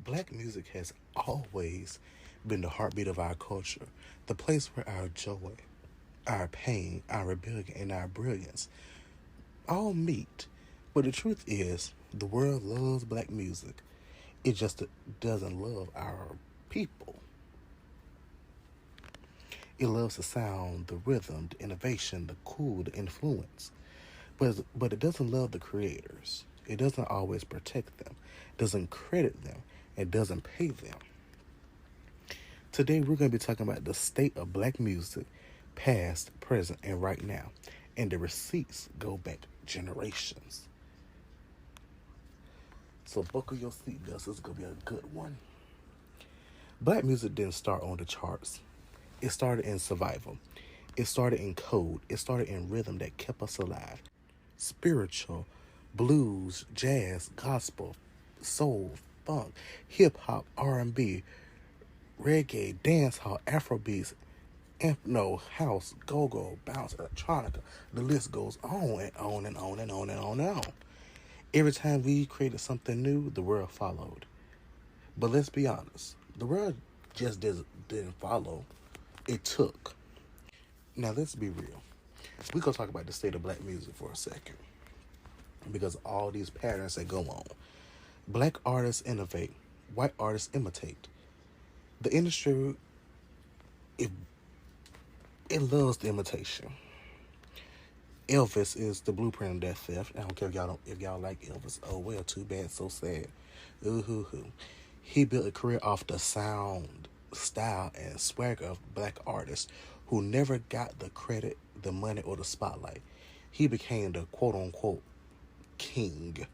Black music has always been the heartbeat of our culture, the place where our joy, our pain, our rebellion, and our brilliance all meet. But the truth is, the world loves black music. It just doesn't love our people. It loves the sound, the rhythm, the innovation, the cool, the influence. But it doesn't love the creators. It doesn't always protect them, doesn't credit them, and doesn't pay them. Today we're going to be talking about the state of black music, past, present, and right now. And the receipts go back generations. So buckle your seatbelts. This is going to be a good one. Black music didn't start on the charts. It started in survival. It started in code. It started in rhythm that kept us alive. Spiritual, blues, jazz, gospel, soul, funk, hip hop, R&B, reggae, dancehall, Afrobeats, house, go-go, bounce, electronica. The list goes on and on and on and on and on and on. Every time we created something new, the world followed. But let's be honest, the world just didn't follow. It took. Now let's be real. We're going to talk about the state of black music for a second. Because of all these patterns that go on. Black artists innovate. White artists imitate. The industry, it loves the imitation. Elvis is the blueprint of that theft. I don't care if y'all like Elvis. Oh well, too bad, so sad. Ooh hoo hoo. He built a career off the sound, style, and swagger of black artists who never got the credit, the money, or the spotlight. He became the quote unquote king.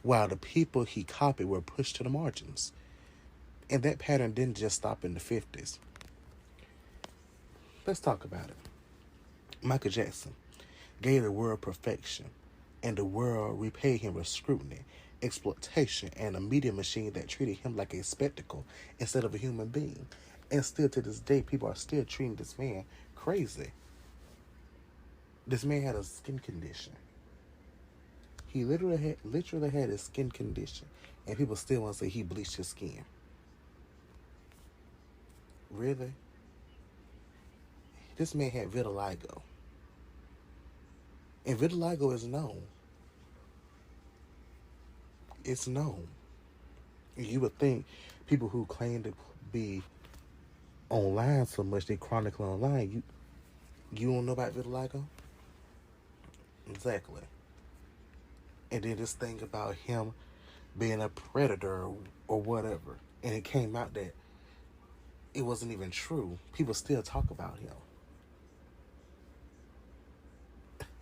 While the people he copied were pushed to the margins. And that pattern didn't just stop in the 50s. Let's talk about it. Michael Jackson gave the world perfection, and the world repaid him with scrutiny, exploitation, and a media machine that treated him like a spectacle instead of a human being. And still to this day, people are still treating this man crazy. This man had a skin condition. He literally had a skin condition, and people still want to say he bleached his skin. Really? This man had vitiligo. And vitiligo is known. It's known. You would think people who claim to be online so much, they chronically online, you don't know about vitiligo? Exactly. And then this thing about him being a predator or whatever. And it came out that it wasn't even true. People still talk about him.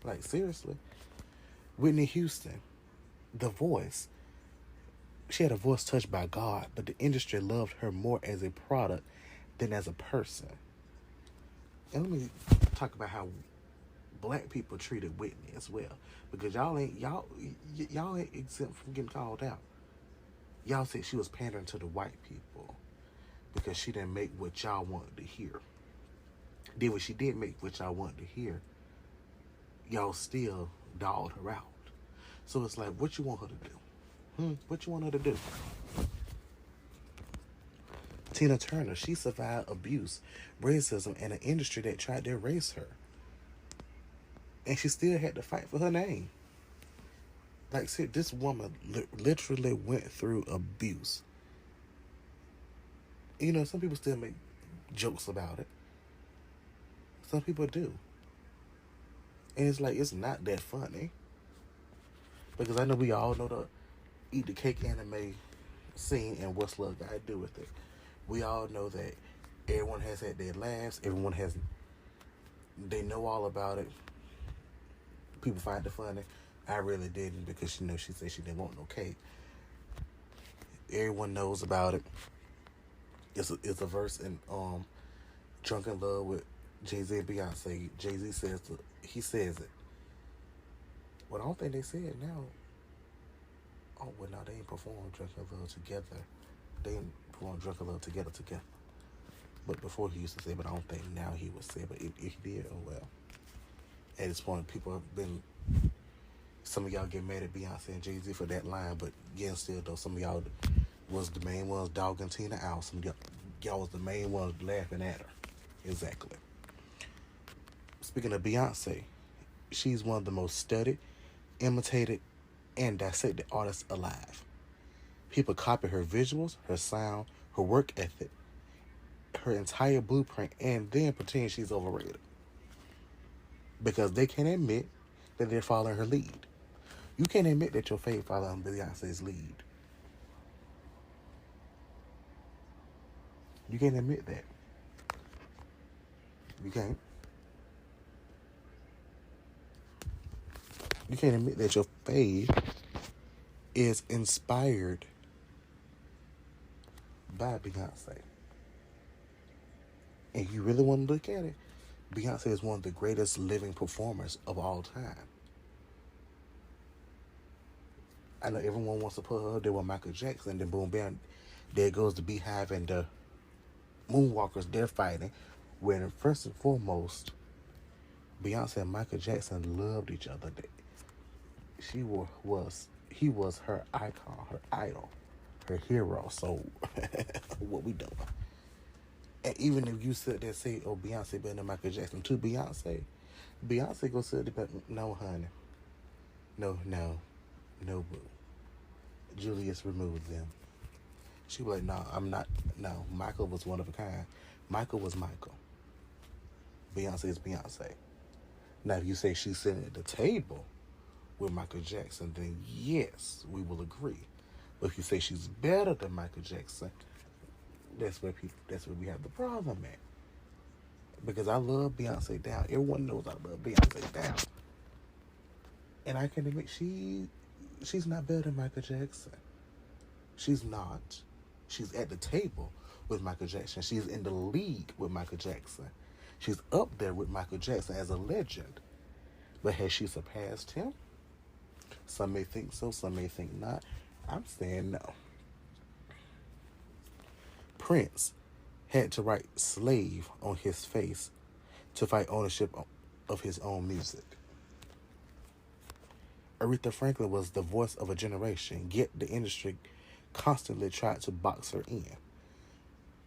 Like, seriously. Whitney Houston, the voice. She had a voice touched by God, but the industry loved her more as a product than as a person. And let me talk about how black people treated Whitney as well. Because y'all ain't exempt from getting called out. Y'all said she was pandering to the white people because she didn't make what y'all wanted to hear. Then when she did make what y'all wanted to hear, y'all still dogged her out. So it's like, what you want her to do? What you want her to do? Tina Turner, she survived abuse, racism, and an industry that tried to erase her. And she still had to fight for her name. Like, see, this woman literally went through abuse. You know, some people still make jokes about it. Some people do. And it's like, it's not that funny. Because I know we all know the Eat the Cake anime scene and what's love got to do with it. We all know that everyone has had their laughs. Everyone has, they know all about it. People find it funny. I really didn't because, you know, she said she didn't want no cake. Everyone knows about it. It's a verse in Drunk in Love with Jay-Z and Beyonce. Jay-Z he says it. Well, I don't think they say it now. Oh, well, no, they ain't performed Drunk in Love together. They ain't performed Drunk in Love together. But before he used to say it, but I don't think now he would say it. But if he did, oh well. At this point, people have been, some of y'all get mad at Beyonce and Jay-Z for that line, but getting still though. Some of y'all was the main ones dogging Tina out. Some of y'all was the main ones laughing at her. Exactly. Speaking of Beyonce, she's one of the most studied, imitated, and dissected artists alive. People copy her visuals, her sound, her work ethic, her entire blueprint, and then pretend she's overrated. Because they can't admit that they're following her lead. You can't admit that your fave following Beyonce's lead. You can't admit that. You can't. You can't admit that your fave is inspired by Beyonce. And you really want to look at it, Beyonce is one of the greatest living performers of all time. I know everyone wants to put her there with Michael Jackson, then boom, bam, there goes the Beehive and the Moonwalkers, they're fighting. When first and foremost, Beyonce and Michael Jackson loved each other. He was her icon, her idol, her hero. So what we doing? And even if you sit there and say, oh, Beyonce better than Michael Jackson, to Beyonce go sit there, no, honey. No, boo. Julius removed them. She was like, no, I'm not. No, Michael was one of a kind. Michael was Michael. Beyonce is Beyonce. Now, if you say she's sitting at the table with Michael Jackson, then yes, we will agree. But if you say she's better than Michael Jackson, that's where we have the problem at. Because I love Beyonce down. Everyone knows I love Beyonce down. And I can admit she's not better than Michael Jackson. She's not. She's at the table with Michael Jackson. She's in the league with Michael Jackson. She's up there with Michael Jackson as a legend. But has she surpassed him? Some may think so, some may think not. I'm saying no. Prince had to write slave on his face to fight ownership of his own music. Aretha Franklin was the voice of a generation, yet the industry constantly tried to box her in.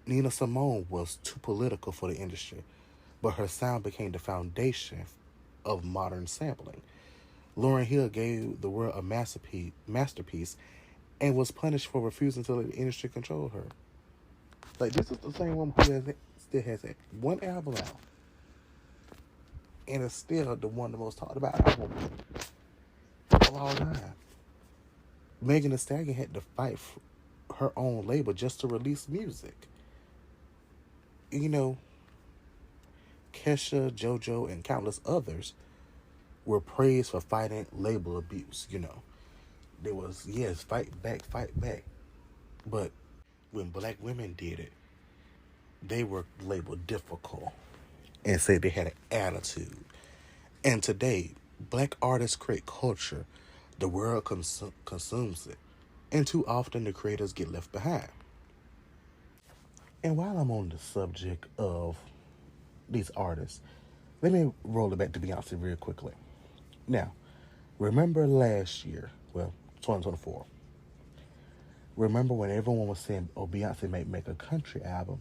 Nina Simone was too political for the industry, but her sound became the foundation of modern sampling. Lauryn Hill gave the world a masterpiece and was punished for refusing to let the industry control her. Like, this is the same woman who still has that one album out. And it's still the one of the most talked about albums of all time. Megan Thee Stallion had to fight for her own label just to release music. You know, Kesha, JoJo, and countless others were praised for fighting label abuse, you know. There was, yes, fight back. But when black women did it, they were labeled difficult and said they had an attitude. And today, black artists create culture. The world consumes it. And too often the creators get left behind. And while I'm on the subject of these artists, let me roll it back to Beyonce real quickly. Now, remember last year, well, 2024. Remember when everyone was saying, oh, Beyonce may make a country album?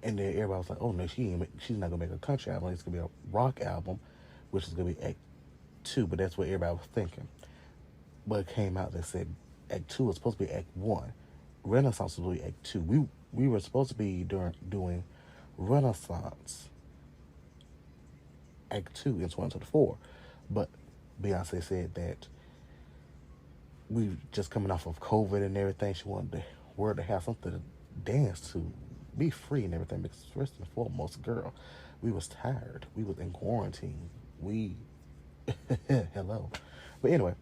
And then everybody was like, oh, no, she's not going to make a country album. It's going to be a rock album, which is going to be Act 2. But that's what everybody was thinking. But it came out that said Act 2 was supposed to be Act 1. Renaissance was supposed to be Act 2. We were supposed to be doing Renaissance Act 2 in 2024. But Beyonce said that we just coming off of COVID and everything. She wanted the world to have something to dance to, be free and everything. Because first and foremost, girl, we was tired. We was in quarantine. Hello. But anyway,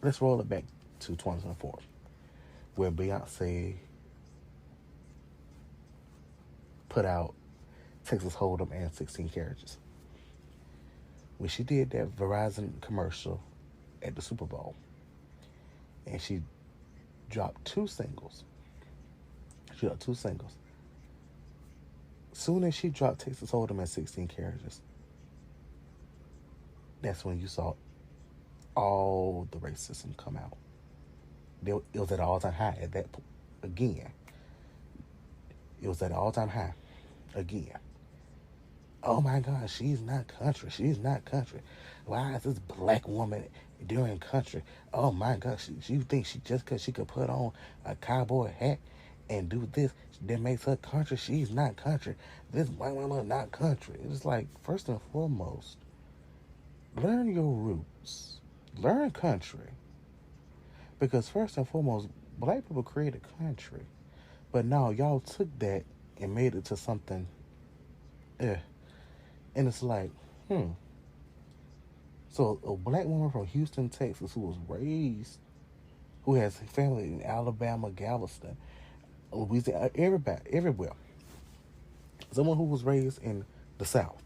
let's roll it back to 2024, where Beyonce put out Texas Hold'em and 16 Carriages. When she did that Verizon commercial at the Super Bowl, and she dropped two singles. Soon as she dropped Texas Hold'em and 16 Carriages, that's when you saw all the racism come out. It was at an all-time high at that point. Again, it was at an all-time high. Again. Oh my God, she's not country. She's not country. Why is this black woman doing country? Oh my God, she thinks she just because she could put on a cowboy hat and do this, that makes her country. She's not country. This white woman not country. It's like, first and foremost, learn your roots. Learn country. Because first and foremost, black people created country. But now y'all took that and made it to something, eh. And it's like, So a black woman from Houston, Texas, who was raised, who has family in Alabama, Galveston, Louisiana, everywhere. Someone who was raised in the South,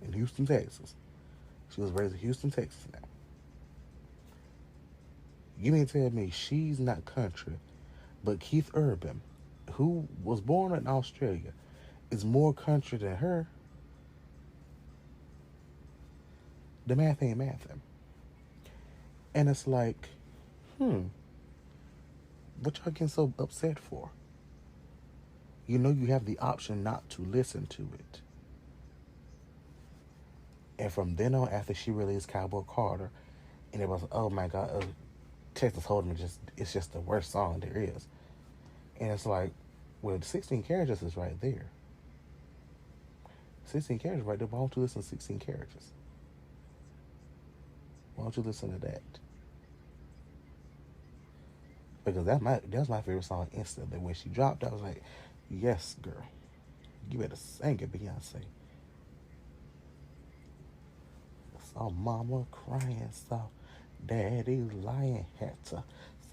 in Houston, Texas. She was raised in Houston, Texas now. You mean to tell me she's not country, but Keith Urban, who was born in Australia, is more country than her? The math ain't mathing. And it's like, what y'all getting so upset for? You know you have the option not to listen to it. And from then on, after she released Cowboy Carter, and it was, oh my God, Texas Hold'em it's just the worst song there is. And it's like, well, 16 Carriages is right there. 16 Carriages right there. Why don't you listen to 16 Carriages? Why don't you listen to that? Because that was my favorite song instantly. When she dropped, I was like, yes, girl. You better sing it, Beyonce. I saw mama crying, saw daddy lying, had to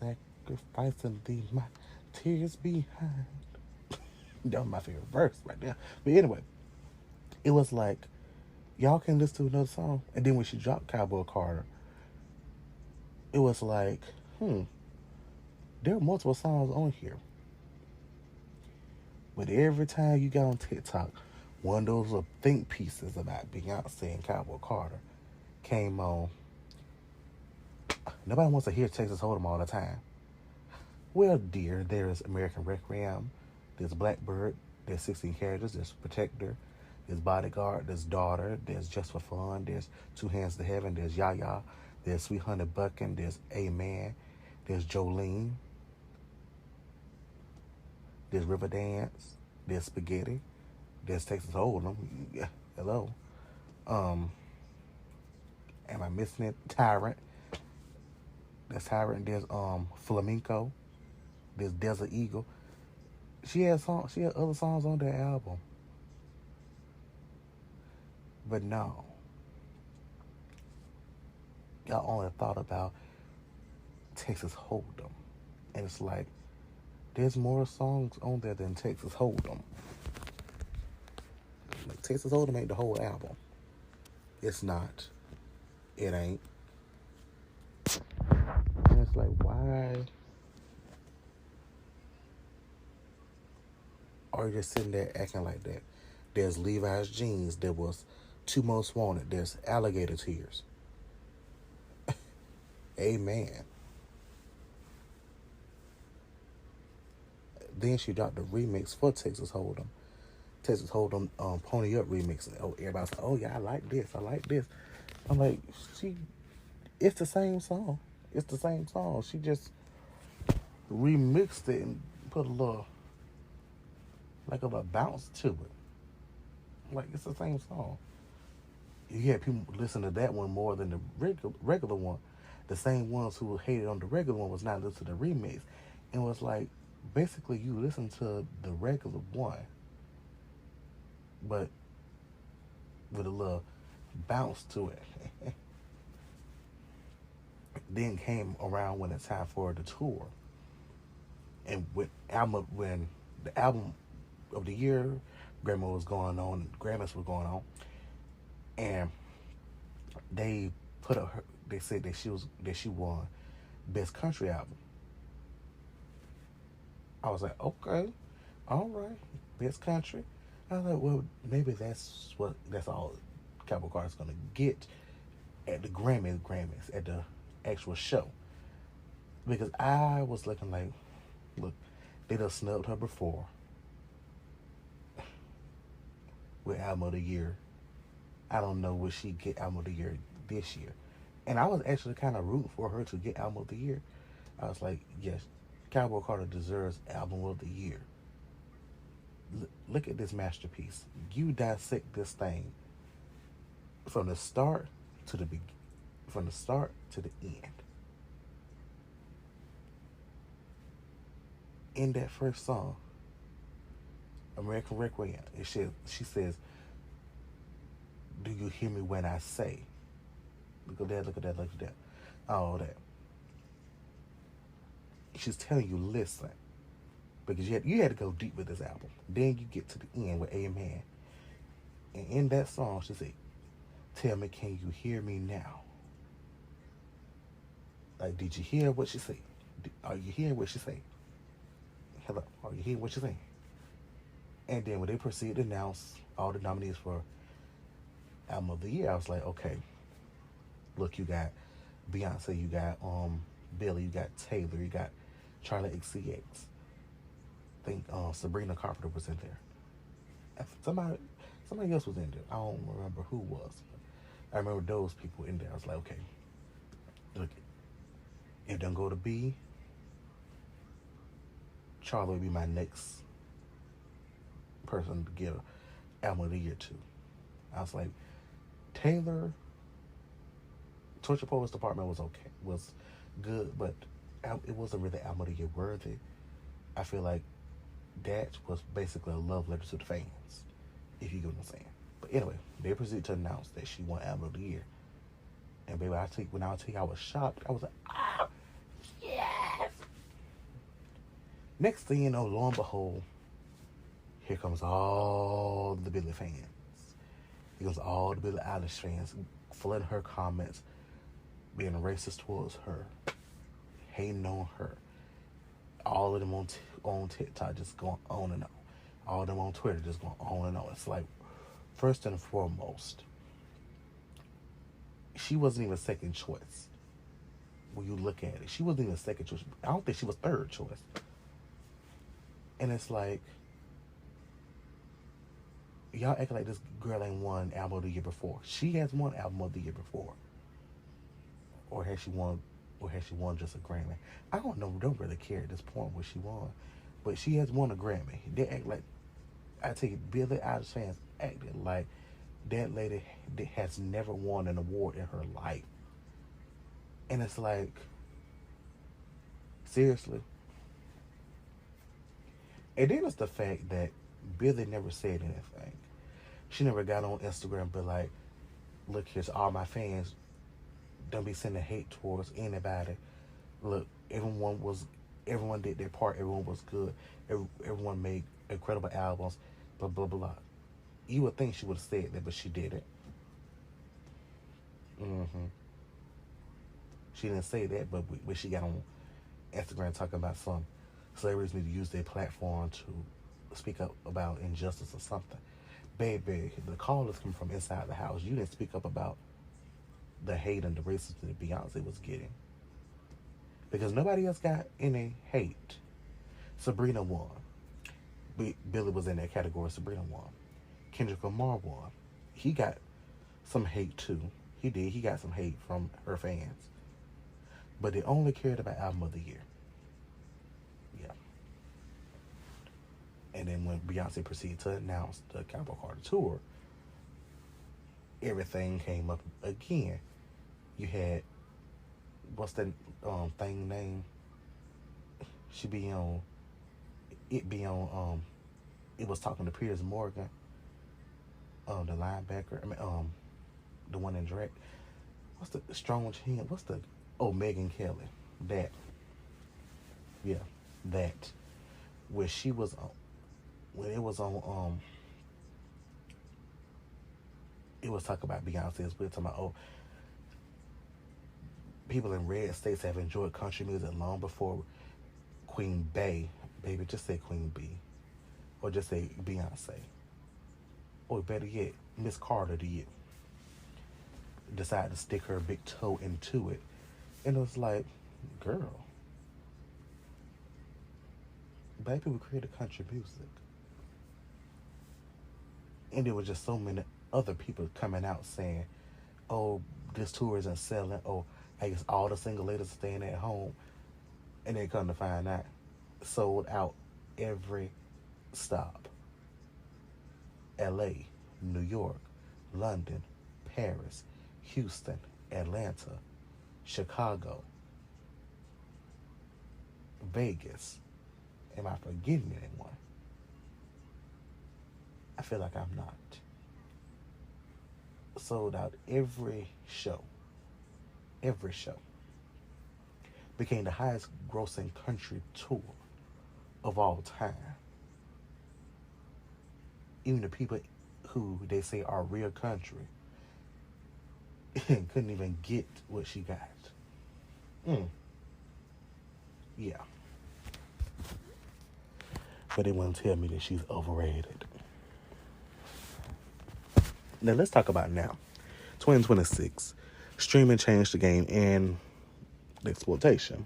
sacrifice and leave my tears behind. That was my favorite verse right there. But anyway, it was like, y'all can listen to another song. And then when she dropped Cowboy Carter, it was like, there are multiple songs on here. But every time you got on TikTok, one of those little think pieces about Beyonce and Cowboy Carter came on. Nobody wants to hear Texas Hold'em all the time. Well, dear, there's American Requiem, there's Blackbird, there's 16 Carriages, there's Protector, there's Bodyguard, there's Daughter, there's Just for Fun, there's Two Hands to Heaven, there's Yaya, there's Sweet Honey Buckin', there's Amen, there's Jolene, there's Riverdance, there's Spaghetti, there's Texas Hold'em. Yeah, hello. Am I missing it? Tyrant. There's Tyrant. There's Flamenco. There's Desert Eagle. She had other songs on that album. But no. Y'all only thought about Texas Hold'em. And it's like, there's more songs on there than Texas Hold'em. Like, Texas Hold'em ain't the whole album. It's not. It ain't. And it's like, why are you just sitting there acting like that? There's Levi's Jeans. There was Two Most Wanted. There's Alligator Tears. Amen. Then she dropped the remix for Texas Hold'em. Texas Hold'em Pony Up remix. Oh, everybody's like, oh yeah, I like this. I'm like, it's the same song. It's the same song. She just remixed it and put a little bounce to it. Like, it's the same song. You had people listen to that one more than the regular one. The same ones who hated on the regular one was not listening to the remix. And was like, basically you listen to the regular one, but with a little bounce to it. Then came around when it's time for the tour. And when the album of the year, Grammys was going on, and they said that she won Best Country Album. I was like, okay, all right, Best Country. I was like, well, maybe that's all Cowboy Carter's gonna get at the Grammys, at the actual show. Because I was looking like, look, they done snubbed her before with album of the year. I don't know what she get album of the year this year. And I was actually kind of rooting for her to get album of the year. I was like, yes, Cowboy Carter deserves album of the year. Look at this masterpiece. You dissect this thing from the start to the from the start to the end. In that first song, American Requiem, she says, "Do you hear me when I say?" Look at that, look at that, look at that. All that. She's telling you, listen. Because you had to go deep with this album. Then you get to the end with Amen. And in that song, she said, "Tell me, can you hear me now?" Like, did you hear what she said? Are you hearing what she said? Hello, are you hearing what she's saying? And then when they proceeded to announce all the nominees for Album of the Year, I was like, okay, look, you got Beyonce, you got Billie, you got Taylor, you got Charli XCX. I think Sabrina Carpenter was in there. Somebody else was in there. I don't remember who was. But I remember those people in there. I was like, okay, look, if it don't go to B, Charli would be my next person to get an album of the year to. I was like, Taylor, Torture Poets Department was okay, was good, but it wasn't really album of the year worthy. I feel like that was basically a love letter to the fans, if you get what I'm saying. But anyway, they proceeded to announce that she won album of the year. And baby, when I tell you I was shocked, I was like, ah, yes! Next thing you know, lo and behold, here comes all the Billie fans. Here comes all the Billie Eilish fans flooding her comments, being racist towards her, hating on her. All of them on TikTok just going on and on. All of them on Twitter just going on and on. It's like, first and foremost, she wasn't even second choice. When you look at it, she wasn't even second choice. I don't think she was third choice. And it's like, y'all act like this girl ain't won album of the year before. She has won album of the year before. Or has she won just a Grammy? I don't really care at this point what she won. But she has won a Grammy. They act like, I take it, Billie Eilish fans acted like that lady has never won an award in her life. And it's like, seriously? And then it's the fact that Billie never said anything. She never got on Instagram and be like, look, here's all my fans. Don't be sending hate towards anybody. Look, everyone did their part. Everyone was good. Everyone made incredible albums. Blah, blah, blah. You would think she would have said that, but she didn't. She didn't say that, but when she got on Instagram talking about some celebrities need to use their platform to speak up about injustice or something. Baby, the call is coming from inside the house. You didn't speak up about the hate and the racism that Beyonce was getting. Because nobody else got any hate. Sabrina won. Billie was in that category. Sabrina won. Kendrick Lamar won. He got some hate too. He did. He got some hate from her fans. But they only cared about album of the year. Yeah. And then when Beyonce proceeded to announce the Cowboy Carter tour, everything came up again. You had, what's that thing name? She be on, it was talking to Piers Morgan, the linebacker, the one in direct. What's the strong chin? Megyn Kelly. That. Yeah, that. Where she was on, when it was on, it was talking about Beyonce's, we were talking about, people in red states have enjoyed country music long before Queen Bey. Baby, just say Queen B. Or just say Beyonce. Or better yet, Miss Carter to you. Decided to stick her big toe into it And it was like, girl, black people created country music. And there was just so many other people coming out saying, oh, this tour isn't selling. Oh, I guess all the single ladies staying at home. And then come to find out, sold out every stop. LA, New York, London, Paris, Houston, Atlanta, Chicago, Vegas. Am I forgetting anyone? I feel like I'm not. Sold out every show. Every show. Became the highest grossing country tour of all time. Even the people who they say are real country couldn't even get what she got. Yeah. But they want to tell me that she's overrated. Now let's talk about now. 2026. Streaming changed the game and the exploitation.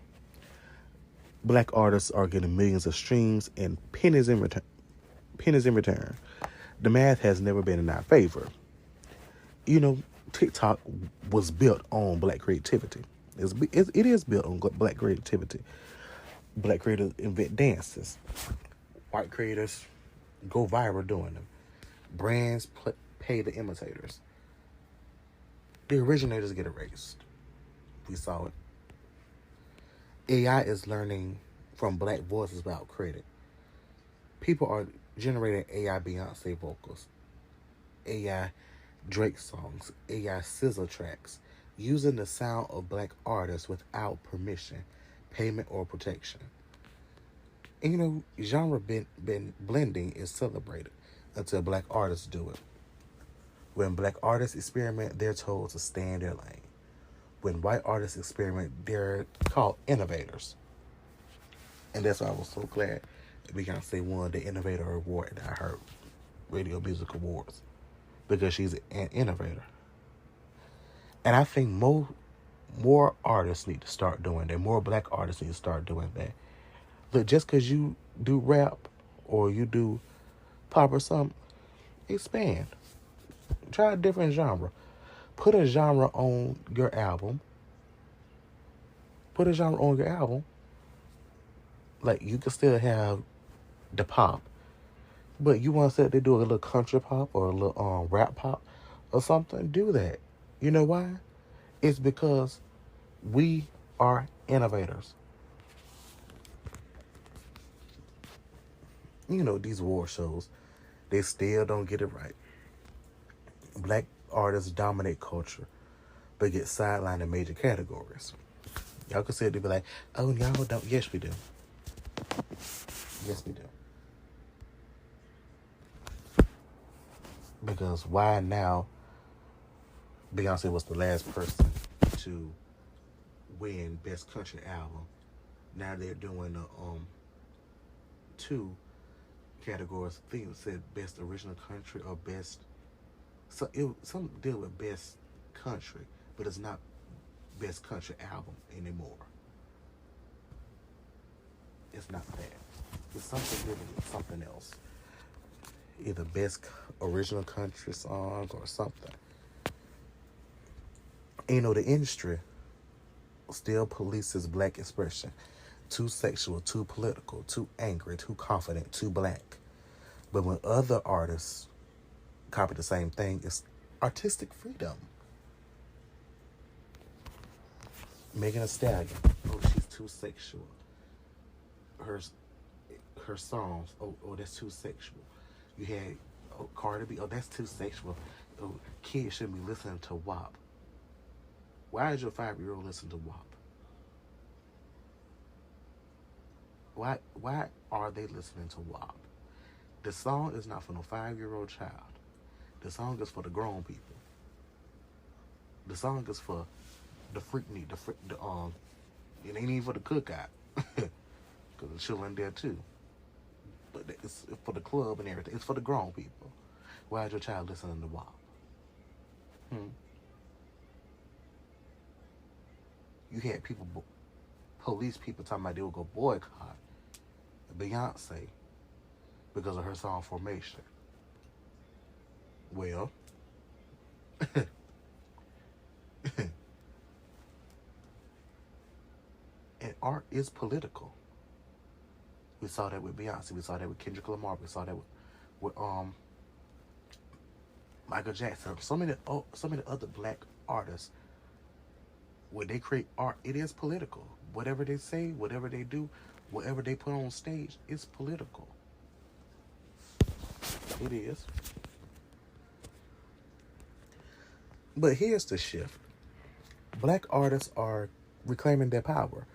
Black artists are getting millions of streams and pennies in return. The math has never been in our favor. You know, TikTok was built on black creativity. It is built on black creativity. Black creators invent dances. White creators go viral doing them. Brands pay the imitators. The originators get erased. We saw it. AI is learning from black voices without credit. People are generating AI Beyonce vocals, AI Drake songs, AI SZA tracks, using the sound of black artists without permission, payment, or protection. And you know, genre blending is celebrated until black artists do it. When black artists experiment, they're told to stay in their lane. When white artists experiment, they're called innovators. And that's why I was so glad that Beyonce won the Innovator Award at her Radio Music Awards. Because she's an innovator. And I think more artists need to start doing that. More black artists need to start doing that. Look, just because you do rap or you do pop or something, expand. Try a different genre. Put a genre on your album. Like, you can still have the pop. But you want to say they do a little country pop or a little rap pop or something, do that. You know why? It's because we are innovators. You know, these war shows, they still don't get it right. Black artists dominate culture, but get sidelined in major categories. Y'all can say it, they be like, oh, y'all don't. Yes, we do. Yes, we do. Because why now? Beyonce was the last person to win Best Country Album. Now they're doing two categories. I think it said Best Original Country or Best. So some deal with Best Country, but it's not Best Country Album anymore. It's not that. It's something different, something else. Either Best Original Country Song or something. And you know, the industry still polices black expression. Too sexual, too political, too angry, too confident, too black. But when other artists copy the same thing, it's artistic freedom. Megan Thee Stallion, oh, she's too sexual. Her songs, oh, that's too sexual. You had Cardi B, oh, that's too sexual. Oh, kids shouldn't be listening to WAP. Why is your 5-year-old listening to WAP? Why are they listening to WAP? The song is not for no 5-year-old child. The song is for the grown people. The song is for the freak need, it ain't even for the cookout. Because the children there too. But it's for the club and everything. It's for the grown people. Why is your child listening to WAP? You had people, police people talking about they would go boycott Beyonce because of her song Formation. Well, and art is political. We saw that with Beyonce. We saw that with Kendrick Lamar. We saw that with Michael Jackson. So many other black artists. When they create art, it is political. Whatever they say, whatever they do, whatever they put on stage, it's political. It is. But here's the shift. Black artists are reclaiming their power,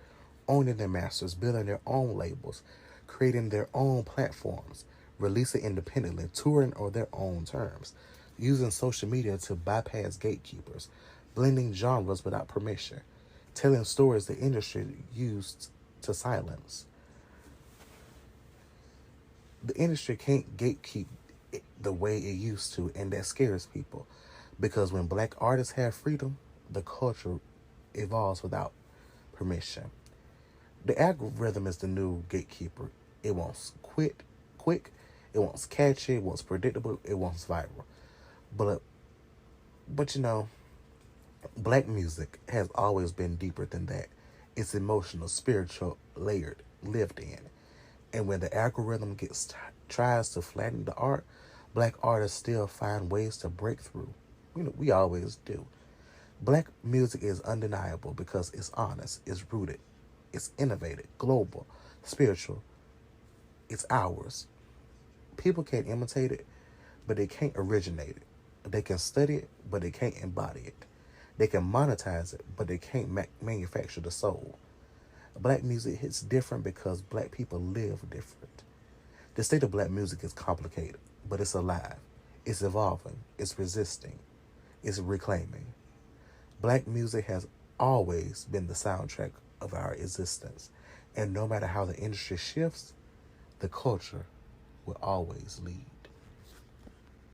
owning their masters, building their own labels, creating their own platforms, releasing independently, touring on their own terms, using social media to bypass gatekeepers, blending genres without permission, telling stories the industry used to silence. The industry can't gatekeep it the way it used to, and that scares people. Because when black artists have freedom, the culture evolves without permission. The algorithm is the new gatekeeper. It wants quick, it wants catchy, it wants predictable, it wants viral. But but you know, black music has always been deeper than that. It's emotional, spiritual, layered, lived in. And when the algorithm tries to flatten the art, black artists still find ways to break through. You know, we always do. Black music is undeniable because it's honest, it's rooted, it's innovative, global, spiritual. It's ours. People can't imitate it, but they can't originate it. They can study it, but they can't embody it. They can monetize it, but they can't manufacture the soul. Black music hits different because black people live different. The state of black music is complicated, but it's alive. It's evolving. It's resisting. It's reclaiming. Black music has always been the soundtrack of our existence. And no matter how the industry shifts, the culture will always lead.